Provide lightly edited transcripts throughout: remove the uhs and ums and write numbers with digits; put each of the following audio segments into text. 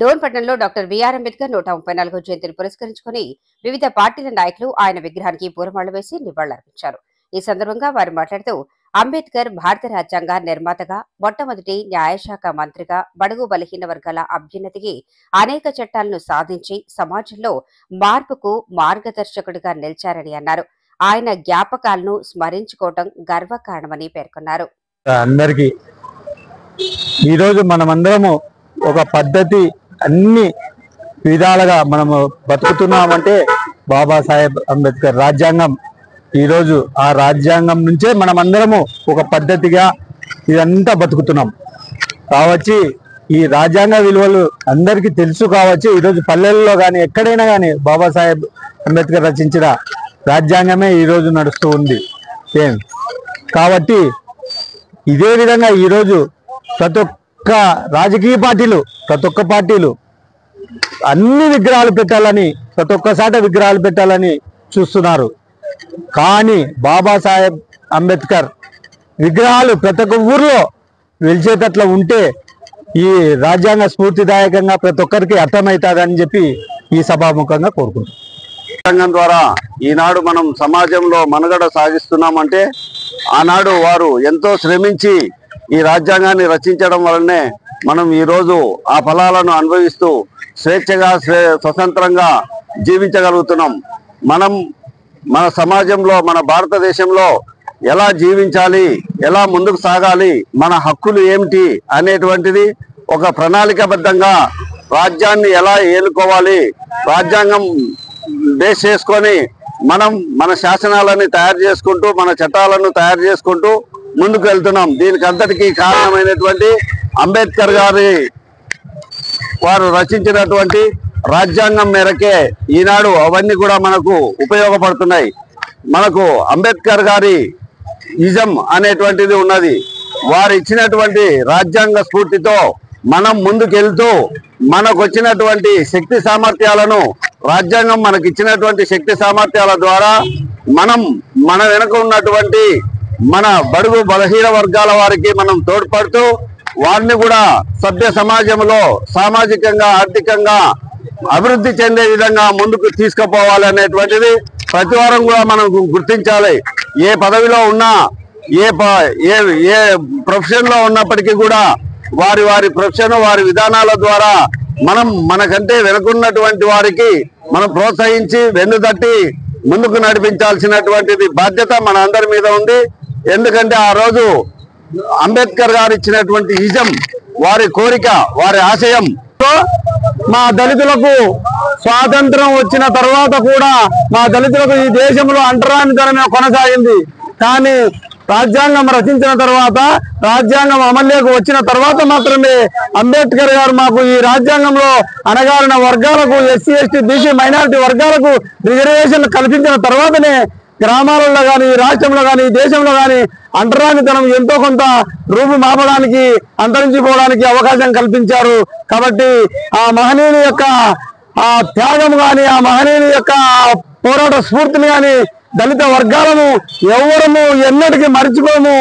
డోన్పట్నంలో doctor BR Ambedkar 134వ జయంతిని పురస్కరించుకుని వివిధ పార్టీల నాయకులు ఆయన విగ్రహానికి పూలమాలలు వేసి నివాళులర్పించారు. ఈ సందర్భంగా వారు మాట్లాడుతూ అంబేద్కర్ భారత రాజ్యాంగ నిర్మాతగా, మొట్టమొదటి న్యాయశాఖ మంత్రిగా, బడుగు బలహీన వర్గాల అభ్యున్నతికి అనేక చట్టాలను సాధించి సమాజంలో మార్పుకు మార్గదర్శకుడిగా నిలిచారని అన్నారు. ఆయన జ్ఞాపకాలను స్మరించుకోవడం గర్వకారణమని పేర్కొన్నారు. అందరికీ ఈరోజు మనమందరము ఒక పద్ధతి అన్ని విధాలుగా మనము బతుకుతున్నామంటే బాబాసాహెబ్ అంబేద్కర్ రాజ్యాంగం. ఈరోజు ఆ రాజ్యాంగం నుంచే మనమందరము ఒక పద్ధతిగా ఇదంతా బతుకుతున్నాం కావచ్చు. ఈ రాజ్యాంగ విలువలు అందరికీ తెలుసు కావచ్చు. ఈరోజు పల్లెల్లో కానీ ఎక్కడైనా కానీ బాబాసాహెబ్ అంబేద్కర్ రచించిన రాజ్యాంగమే ఈరోజు నడుస్తూ ఉంది. కాబట్టి ఇదే విధంగా ఈరోజు ప్రతి ఒక్క రాజకీయ పార్టీలు, ప్రతి ఒక్క పార్టీలు అన్ని విగ్రహాలు పెట్టాలని, ప్రతి ఒక్కసాట విగ్రహాలు పెట్టాలని చూస్తున్నారు. కానీ బాబాసాహెబ్ అంబేద్కర్ విగ్రహాలు ప్రతి ఒక్క ఊర్లో వెలిచేటట్లా ఉంటే ఈ రాజ్యాంగ స్ఫూర్తిదాయకంగా ప్రతి ఒక్కరికి అర్థమవుతుందని చెప్పి ఈ సభాముఖంగా కోరుకుంటున్నాం. రాజ్యాంగం ద్వారా ఈనాడు మనం సమాజంలో మనుగడ సాగిస్తున్నామంటే ఆనాడు వారు ఎంతో శ్రమించి ఈ రాజ్యాంగాన్ని రచించడం వలనే మనం ఈరోజు ఆ ఫలాలను అనుభవిస్తూ స్వేచ్ఛగా స్వతంత్రంగా జీవించగలుగుతున్నాం. మనం మన సమాజంలో, మన భారతదేశంలో ఎలా జీవించాలి, ఎలా ముందుకు సాగాలి, మన హక్కులు ఏమిటి అనేటువంటిది ఒక ప్రణాళికాబద్ధంగా రాజ్యాన్ని ఎలా ఏలుకోవాలి, రాజ్యాంగం బేస్ చేసుకొని మనం మన శాసనాలని తయారు చేసుకుంటూ, మన చట్టాలను తయారు చేసుకుంటూ ముందుకు వెళ్తున్నాం. దీనికి అంతటికీ కారణమైనటువంటి అంబేద్కర్ గారి వారు రచించినటువంటి రాజ్యాంగం మేరకే ఈనాడు అవన్నీ కూడా మనకు ఉపయోగపడుతున్నాయి. మనకు అంబేద్కర్ గారి ఇజం అనేటువంటిది ఉన్నది. వారు ఇచ్చినటువంటి రాజ్యాంగ స్ఫూర్తితో మనం ముందుకెళ్తూ మనకు వచ్చినటువంటి శక్తి సామర్థ్యాలను, రాజ్యాంగం మనకి ఇచ్చినటువంటి శక్తి సామర్థ్యాల ద్వారా మన వెనుక ఉన్నటువంటి మన బడుగు బలహీన వర్గాల వారికి మనం తోడ్పడుతూ వారిని కూడా సభ్య సమాజంలో సామాజికంగా, ఆర్థికంగా అభివృద్ధి చెందే విధంగా ముందుకు తీసుకుపోవాలి అనేటువంటిది ప్రతి వారం కూడా మనం గుర్తించాలి. ఏ పదవిలో ఉన్నా, ఏ ప్రొఫెషన్ లో ఉన్నప్పటికీ కూడా వారి ప్రొఫెషన్, వారి విధానాల ద్వారా మనకంటే వెనుకున్నటువంటి వారికి మనం ప్రోత్సహించి వెన్నుదట్టి ముందుకు నడిపించాల్సినటువంటిది బాధ్యత మన అందరి మీద ఉంది. ఎందుకంటే ఆ రోజు అంబేద్కర్ గారు ఇచ్చినటువంటి ఇజం, వారి కోరిక, వారి ఆశయం మా దళితులకు స్వాతంత్రం వచ్చిన తర్వాత కూడా మా దళితులకు ఈ దేశంలో అంటరానితనమే కొనసాగింది. కానీ రాజ్యాంగం రచించిన తర్వాత, రాజ్యాంగం అమల్లోకి వచ్చిన తర్వాత మాత్రమే అంబేద్కర్ గారు మాకు ఈ రాజ్యాంగంలో అణగారిన వర్గాలకు, ఎస్సీ, ఎస్టీ, బీసీ, మైనారిటీ వర్గాలకు రిజర్వేషన్ కల్పించిన తర్వాతనే గ్రామాలలో కానీ, రాష్ట్రంలో కానీ, దేశంలో కానీ అంటరానితనం ఎంతో కొంత రూపు మాపడానికి, అంతరించిపోవడానికి అవకాశం కల్పించారు. కాబట్టి ఆ మహనీయుని యొక్క ఆ త్యాగం కానీ, ఆ మహనీయుని యొక్క పోరాట స్ఫూర్తిని కానీ దళిత వర్గాలను ఎవరము ఎన్నటికీ మర్చిపోము.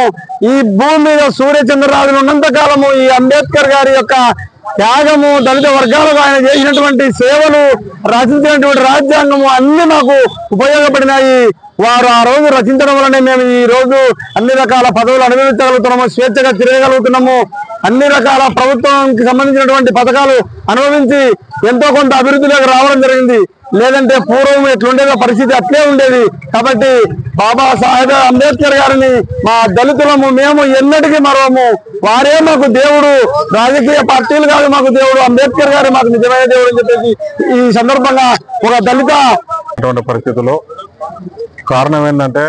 ఈ భూమి మీద సూర్యచంద్రరాజులు ఉన్నంత కాలము ఈ అంబేద్కర్ గారి యొక్క త్యాగము, దళిత వర్గాలకు ఆయన చేసినటువంటి సేవలు, రచించినటువంటి రాజ్యాంగము అన్ని మాకు ఉపయోగపడినాయి. వారు ఆ రోజు రచించడం వల్లనే మేము ఈ రోజు అన్ని రకాల పదవులు అనుభవించగలుగుతున్నాము, స్వేచ్ఛగా తిరగగలుగుతున్నాము, అన్ని రకాల ప్రభుత్వానికి సంబంధించినటువంటి పథకాలు అనుభవించి ఎంతో కొంత అభివృద్ధిలోకి రావడం జరిగింది. లేదంటే పూర్వం ఎట్లుండేదో పరిస్థితి అట్లే ఉండేది. కాబట్టి బాబాసాహెబ్ అంబేద్కర్ గారిని మా దళితులము మేము ఎన్నటికీ మరవము. వారే మాకు దేవుడు, రాజకీయ పార్టీలు కాదు మాకు దేవుడు, అంబేద్కర్ గారు మాకు నిజమైన దేవుడు అని చెప్పేసి ఈ సందర్భంగా ఒక దళిత పరిస్థితుల్లో కారణం ఏంటంటే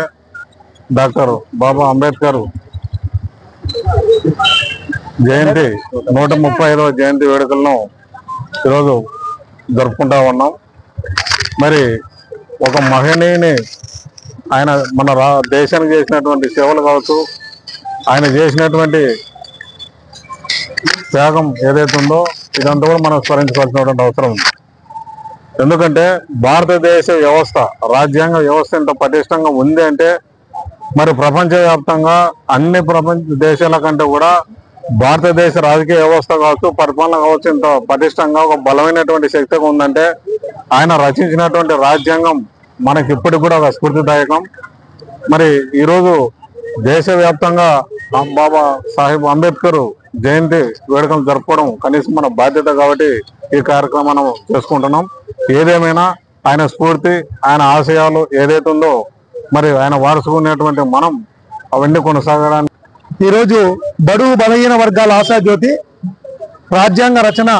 డాక్టర్ బాబా అంబేద్కర్ జయంతి 135వ జయంతి వేడుకలను ఈరోజు జరుపుకుంటా ఉన్నాం. మరి ఒక మహనీయుని ఆయన మన దేశానికి చేసినటువంటి సేవలు కావచ్చు, ఆయన చేసినటువంటి త్యాగం ఏదైతే ఉందో ఇదంతా కూడా మనం స్మరించుకోవాల్సినటువంటి అవసరం ఉంది. ఎందుకంటే భారతదేశ వ్యవస్థ, రాజ్యాంగ వ్యవస్థ ఎంత పటిష్టంగా ఉంది అంటే మరి ప్రపంచవ్యాప్తంగా అన్ని ప్రపంచ దేశాల కంటే కూడా భారతదేశ రాజకీయ వ్యవస్థ కావచ్చు, పరిపాలన కావచ్చు, ఇంత పటిష్టంగా ఒక బలమైనటువంటి శక్తిగా ఉందంటే ఆయన రచించినటువంటి రాజ్యాంగం మనకి ఇప్పటికి కూడా ఒక స్ఫూర్తిదాయకం. మరి ఈరోజు దేశవ్యాప్తంగా బాబా సాహెబ్ అంబేద్కర్ జయంతి వేడుకలు జరుపుకోవడం కనీసం మన బాధ్యత కాబట్టి ఈ కార్యక్రమం మనం చేసుకుంటున్నాం. ఏదేమైనా ఆయన స్ఫూర్తి, ఆయన ఆశయాలు ఏదైతే ఉందో మరి ఆయన వారసుకునేటువంటి మనం అవన్నీ కొనసాగడానికి ఈరోజు బడుగు బలహీన వర్గాల ఆశాజ్యోతి రాజ్యాంగ రచన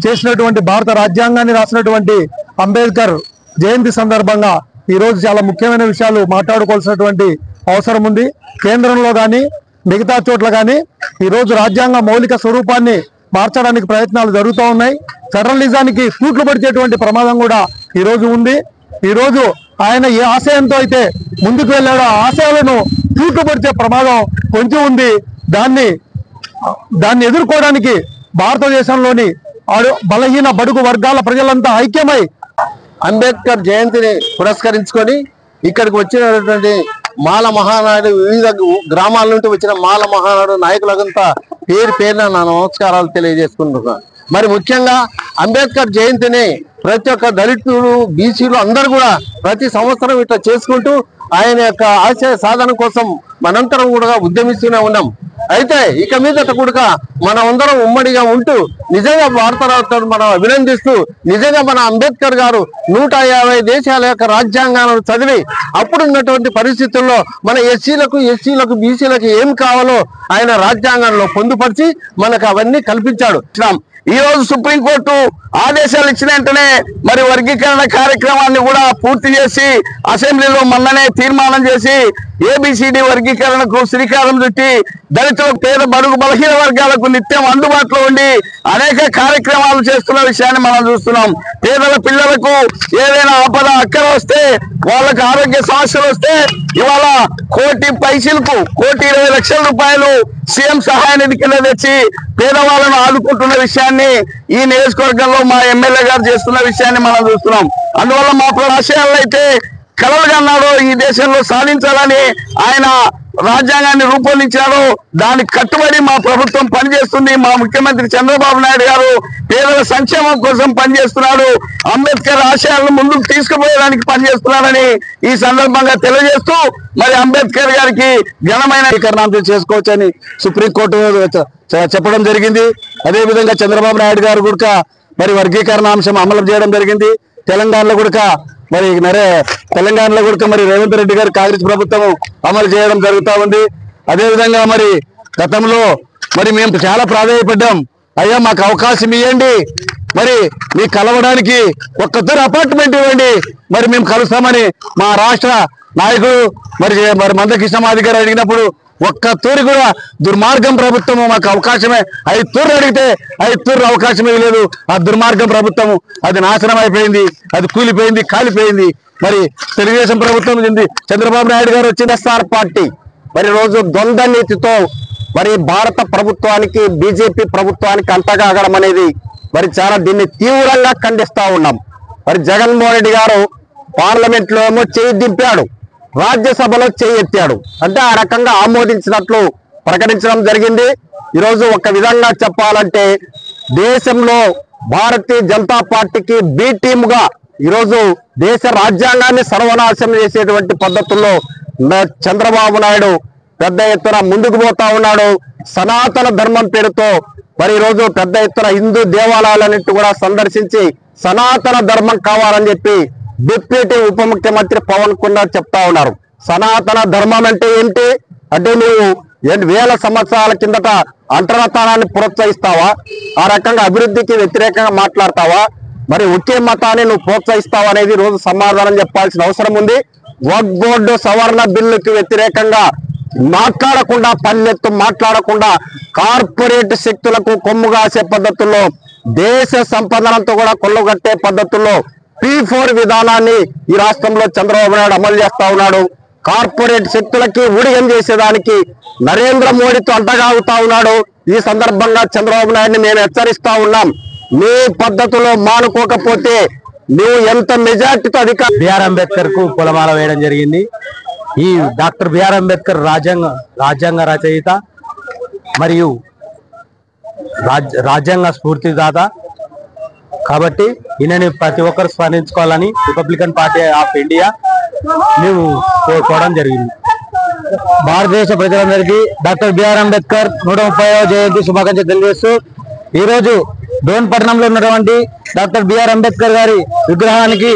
చేసినటువంటి భారత రాజ్యాంగాన్ని రాసినటువంటి అంబేద్కర్ జయంతి సందర్భంగా ఈరోజు చాలా ముఖ్యమైన విషయాలు మాట్లాడుకోవాల్సినటువంటి అవసరం ఉంది. కేంద్రంలో కానీ మిగతా చోట్ల కానీ ఈరోజు రాజ్యాంగ మౌలిక స్వరూపాన్ని మార్చడానికి ప్రయత్నాలు జరుగుతూ ఉన్నాయి. ఫెడరలిజానికి తూట్లు పడిచేటువంటి ప్రమాదం కూడా ఈరోజు ఉంది. ఈరోజు ఆయన ఏ ఆశయంతో అయితే ముందుకు వెళ్ళాడో ఆ ఆశయాలను తూట్లు పడిచే ప్రమాదం కొంచెం ఉంది. దాన్ని ఎదుర్కోవడానికి భారతదేశంలోని బలహీన బడుగు వర్గాల ప్రజలంతా ఐక్యమై అంబేద్కర్ జయంతిని పురస్కరించుకొని ఇక్కడికి వచ్చినటువంటి మాల మహానాడు, వివిధ గ్రామాల నుండి వచ్చిన మాల మహానాడు నాయకులంతా పేరున నా నమస్కారాలు తెలియజేసుకుంటున్నాను. మరి ముఖ్యంగా అంబేద్కర్ జయంతిని ప్రతి ఒక్క దళితులు, బీసీలు అందరూ కూడా ప్రతి సంవత్సరం ఇట్లా చేసుకుంటూ ఆయన యొక్క ఆశయ సాధన కోసం మనంతరం కూడా ఉద్యమిస్తూనే ఉన్నాం. అయితే ఇక మీదట కూడా మనం అందరం ఉమ్మడిగా ఉంటూ నిజంగా భారతరత్న మనం అభినందిస్తూ నిజంగా మన అంబేద్కర్ గారు 150 దేశాల యొక్క రాజ్యాంగాలను చదివి అప్పుడున్నటువంటి పరిస్థితుల్లో మన ఎస్సీలకు బీసీలకు ఏం కావాలో ఆయన రాజ్యాంగంలో పొందుపరిచి మనకు అవన్నీ కల్పించాడు. ఈ రోజు సుప్రీంకోర్టు ఆదేశాలు ఇచ్చిన వెంటనే మరి వర్గీకరణ కార్యక్రమాన్ని కూడా పూర్తి చేసి అసెంబ్లీలో మొన్ననే తీర్మానం చేసి ఏబిసిడి వర్గీకరణకు శ్రీకారం చుట్టి దళితులకు, పేద బడుగు బలహీన వర్గాలకు నిత్యం అందుబాటులో ఉండి అనేక కార్యక్రమాలు చేస్తున్న విషయాన్ని మనం చూస్తున్నాం. పేదల పిల్లలకు ఏదైనా ఆపద అక్కర వస్తే, వాళ్ళకు ఆరోగ్య సమస్యలు వస్తే ఇవాళ 1,00,00,000 పైసలకు 1,20,00,000 రూపాయలు సీఎం సహాయ నిధి కింద తెచ్చి పేదవాళ్ళను ఆదుకుంటున్న విషయాన్ని ఈ నియోజకవర్గంలో మా ఎమ్మెల్యే గారు చేస్తున్న విషయాన్ని మనం చూస్తున్నాం. అందువల్ల మా ఆశయాలను అయితే కలలుగా అన్నాడు ఈ దేశంలో సాధించాలని ఆయన రాజ్యాంగాన్ని రూపొందించాడు. దానికి కట్టుబడి మా ప్రభుత్వం పనిచేస్తుంది. మా ముఖ్యమంత్రి చంద్రబాబు నాయుడు గారు పేదల సంక్షేమం కోసం పనిచేస్తున్నాడు. అంబేద్కర్ ఆశయాలను ముందుకు తీసుకుపోయడానికి పనిచేస్తున్నారని ఈ సందర్భంగా తెలియజేస్తూ మరి అంబేద్కర్ గారికి ఘనమైన వర్గీకరణ చేసుకోవచ్చని సుప్రీంకోర్టు చెప్పడం జరిగింది. అదేవిధంగా చంద్రబాబు నాయుడు గారు కూడా మరి వర్గీకరణ అంశం అమలు చేయడం జరిగింది. తెలంగాణలో కూడా మరి మరి రేవంత్ రెడ్డి గారు కాంగ్రెస్ ప్రభుత్వం అమలు చేయడం జరుగుతూ ఉంది. అదేవిధంగా మరి గతంలో మరి మేము చాలా ప్రాధాన్యపడ్డాం, అయ్యా మాకు అవకాశం ఇవ్వండి, మరి మీకు కలవడానికి ఒక్కసారి అపార్ట్మెంట్ ఇవ్వండి, మరి మేము కలుస్తామని మా రాష్ట్ర నాయకుడు మరి మందకృష్ణ మాదిగ గారు అడిగినప్పుడు ఒక్క తూరి కూడా దుర్మార్గం ప్రభుత్వము మాకు అవకాశమే 5 తూర్లు అడిగితే 5 తూర్లు అవకాశమే లేదు. ఆ దుర్మార్గం ప్రభుత్వం అది నాశనం అయిపోయింది, అది కూలిపోయింది, కాలిపోయింది. మరి తెలుగుదేశం ప్రభుత్వం చంద్రబాబు నాయుడు గారు వచ్చిన స్టార్ పార్టీ మరి రోజు ద్వంద్వ నీతితో మరి భారత ప్రభుత్వానికి, బీజేపీ ప్రభుత్వానికి అంతగాగడం అనేది మరి చాలా దీన్ని తీవ్రంగా ఖండిస్తా ఉన్నాం. మరి జగన్మోహన్ రెడ్డి గారు పార్లమెంట్ లో ఏమో చేయి దింపాడు, రాజ్యసభలో చేయి ఎత్తాడు. అంటే ఆ రకంగా ఆమోదించినట్లు ప్రకటించడం జరిగింది. ఈరోజు ఒక విధంగా చెప్పాలంటే దేశంలో భారతీయ జనతా పార్టీకి బి టీమ్ గా ఈరోజు దేశ రాజ్యాంగాన్ని సర్వనాశనం చేసేటువంటి పద్ధతుల్లో చంద్రబాబు నాయుడు పెద్ద ఎత్తున ముందుకు పోతా ఉన్నాడు. సనాతన ధర్మం పేరుతో మరి ఈరోజు పెద్ద ఎత్తున హిందూ దేవాలయాలన్నింటి కూడా సందర్శించి సనాతన ధర్మం కావాలని చెప్పి డిప్యూటీ ఉప ముఖ్యమంత్రి పవన్ కుమార్ చెప్తా ఉన్నారు. సనాతన ధర్మం అంటే ఏంటి అంటే నువ్వు 1000 సంవత్సరాల కిందట అంటరాతనాన్ని ప్రోత్సహిస్తావా, ఆ రకంగా అభివృద్ధికి వ్యతిరేకంగా మాట్లాడతావా, మరి ఒకే మతాన్ని నువ్వు ప్రోత్సహిస్తావా అనేది రోజు సమాధానం చెప్పాల్సిన అవసరం ఉంది. వక్ఫ్ బోర్డు సవరణ బిల్లుకి వ్యతిరేకంగా మాట్లాడకుండా, పల్లెత్తు మాట్లాడకుండా కార్పొరేట్ శక్తులకు కొమ్ము కాసే పద్ధతుల్లో, దేశ సంపదనంతో కూడా కొల్లగొట్టే పద్ధతుల్లో P4 విధానాన్ని ఈ రాష్ట్రంలో చంద్రబాబు నాయుడు అమలు చేస్తా ఉన్నాడు. కార్పొరేట్ శక్తులకి ఊడిగం చేసేదానికి నరేంద్ర మోడీతో అంటగాగుతా ఉన్నాడు. ఈ సందర్భంగా చంద్రబాబు నాయుడిని మేము హెచ్చరిస్తా ఉన్నాం, నీ పద్ధతిలో మానుకోకపోతే నువ్వు ఎంత మెజార్టీతో బిఆర్ అంబేద్కర్ కు పూలమాల వేయడం జరిగింది. ఈ డాక్టర్ బిఆర్ అంబేద్కర్ రాజ్యాంగ రచయిత మరియు రాజ్యాంగ స్ఫూర్తిదాత కాబట్టి ఈయనని ప్రతి ఒక్కరు స్మరించుకోవాలని రిపబ్లికన్ పార్టీ ఆఫ్ ఇండియా మేము కోరుకోవడం జరిగింది. భారతదేశ ప్రజలందరికీ డాక్టర్ బిఆర్ అంబేద్కర్ 130వ జయంతి శుభాకాంక్షలు తెలియజేస్తూ ఈరోజు డోన్ పట్టణంలో ఉన్నటువంటి డాక్టర్ బిఆర్ అంబేద్కర్ గారి విగ్రహానికి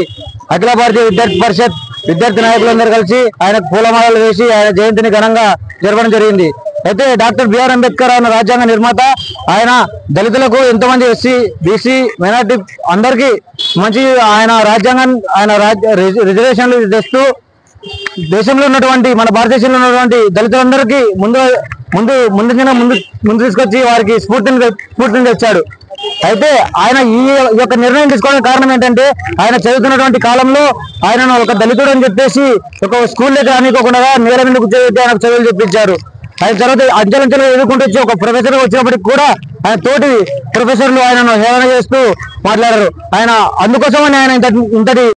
అఖిల భారతీయ విద్యార్థి పరిషత్ విద్యార్థి నాయకులందరూ కలిసి ఆయనకు పూలమాలలు వేసి ఆయన జయంతిని ఘనంగా జరపడం జరిగింది. అయితే డాక్టర్ బిఆర్ అంబేద్కర్ ఆయన రాజ్యాంగ నిర్మాత. ఆయన దళితులకు ఎంతోమంది ఎస్సీ బీసీ మైనార్టీ అందరికీ మంచి ఆయన రాజ్యాంగాన్ని ఆయన రిజర్వేషన్లు తెస్తూ దేశంలో ఉన్నటువంటి మన భారతదేశంలో ఉన్నటువంటి దళితులందరికీ ముందు తీసుకొచ్చి వారికి స్ఫూర్తిని తెచ్చాడు. అయితే ఆయన ఈ యొక్క నిర్ణయం తీసుకోవడానికి కారణం ఏంటంటే ఆయన చదువుతున్నటువంటి కాలంలో ఆయనను ఒక దళితుడు అని చెప్పేసి ఒక స్కూల్లో రానికోకుండా నేల మీద కూర్చోబెట్టి ఆయనకు చదువులు చెప్పించారు. ఆయన తర్వాత అంచెలంచెలు ఎదుర్కొంటూ వచ్చి ఒక ప్రొఫెసర్ వచ్చినప్పటికి కూడా ఆయన తోటి ప్రొఫెసర్లు ఆయనను హేళన చేస్తూ మాట్లాడారు. ఆయన అందుకోసమని ఆయన ఇంతటి